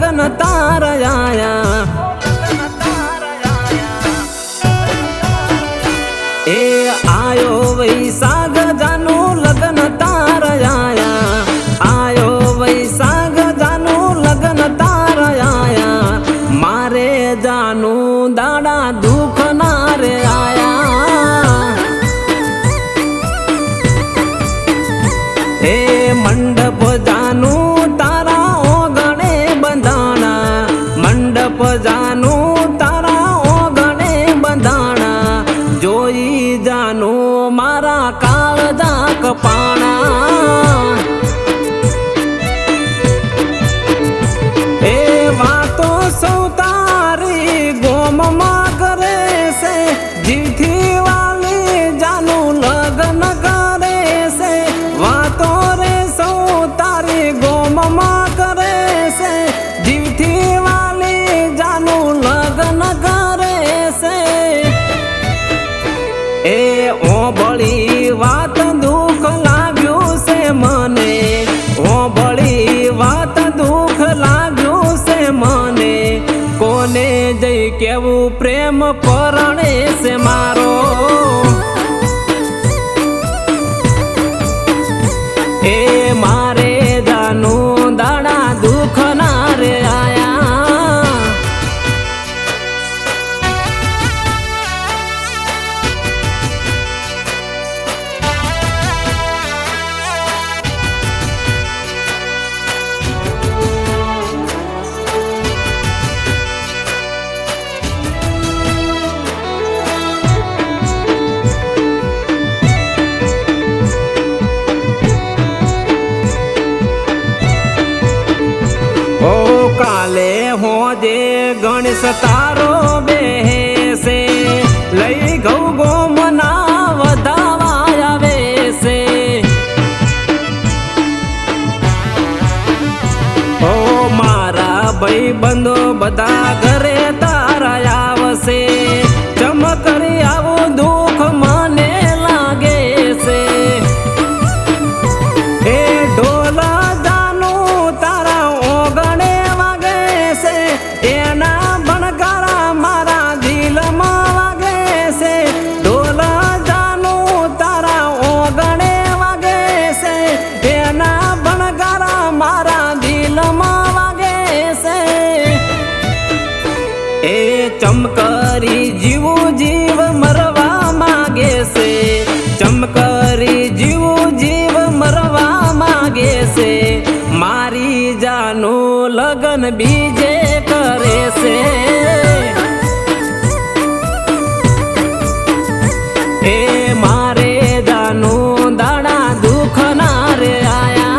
લગન તાર આયા એ આયો વૈશાખ જાનું લગન તાર આયા આયો વૈશાખ જાનું લગન તાર આયા મારે જાનું દાડા દુઃખ ના રે આયા એ મંડપ જાનું તારા ઓગણે બંધાણા મંડપ જાનું તારા ઓગણે બંધાણા જોઈ જાનું મારા કાળજા કપાણા એ વાતો સૌ તારી ગોમમાં કરે છે જીવથી વાલી જાનું લગ્ન કરે છે વાતો રે સૌ તારી ગોમમાં કરે છે જીવથી વાલી જાનું લગ્ન કરે છે એ ઓબળી વાત દુઃખ લાગ્યું છે મને ઓબળી વાત દુઃખ લાગ્યું છે મને કોને જઈ કેવું પ્રેમ પરણે છે મારો એ મારે જાનું દાડા દુઃખ ના રે આયા કાલે હોજે ગણેશ તારો બેસે લઈ ઘઉં ગોમના વધાવા આવે છે ઓ મારા ભાઈ બંધો બધા ઘરે તારા આવશે ચમકરી આવું દુઃખ મને લાગે છે એ ઢોલા જાનું તારા ઓગણે એના ભણકારા મારા દિલમાં વાગે છે ઢોલ જાનું તારા ઓગણે વાગે છે એના ભણકારા મારા દિલમાં વાગે છે એ ચમકરી જીવું જીવ મરવા માગે છે ચમકરી જીવું જીવ મરવા માગે છે મારી જાનું લગન બીજે કરે છે એ મારે જાનું દાડા દુઃખ ના રે આયા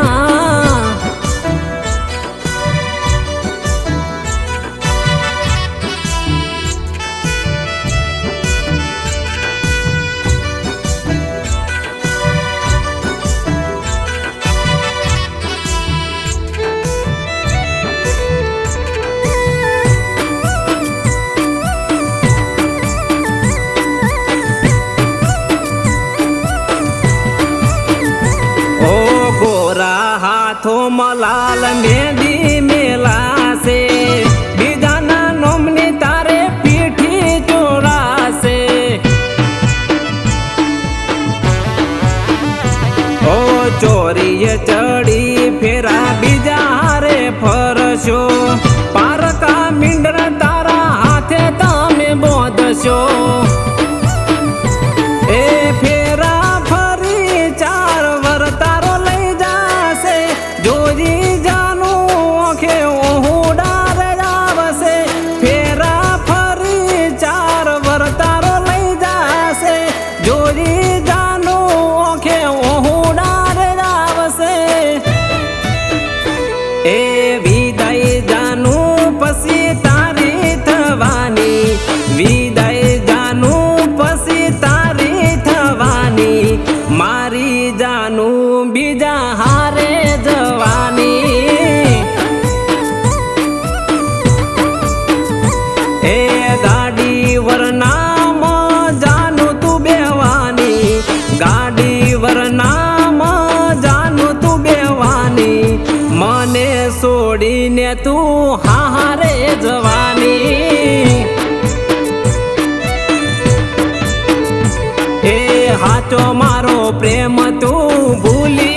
હાથોમાં લાલ મેંદી મેલાશે બીજાના નોમની તારે પીઠી ચોરાશે ઓ ચોરીએ ચડી ફેરા બીજા હારે ફરશો પારકા મીંડર તારા હાથે તમે બોધશો એ ફેરા ફરી ચાર વર તારો લઈ જાશે જોજી જાનું આંખે ઓહુડા રે આવશે ફેરા ફરી ચાર વર તારો લઈ જાશે જોજી જાનું આંખે ઓહુડા રે આવશે એ વિદાય જાનું પછી તારી થવાની વિદાય જાનું પછી તારી થવાની મારી જાનું બીજા હારે જવાની એ ગાડી વરનામ જાનું તું બેવાની ગાડી વરનામ જાનું તું બેવાની મને છોડી છોડીને તું હારે જવાની એ હાચો મારો પ્રેમ તું ભૂલી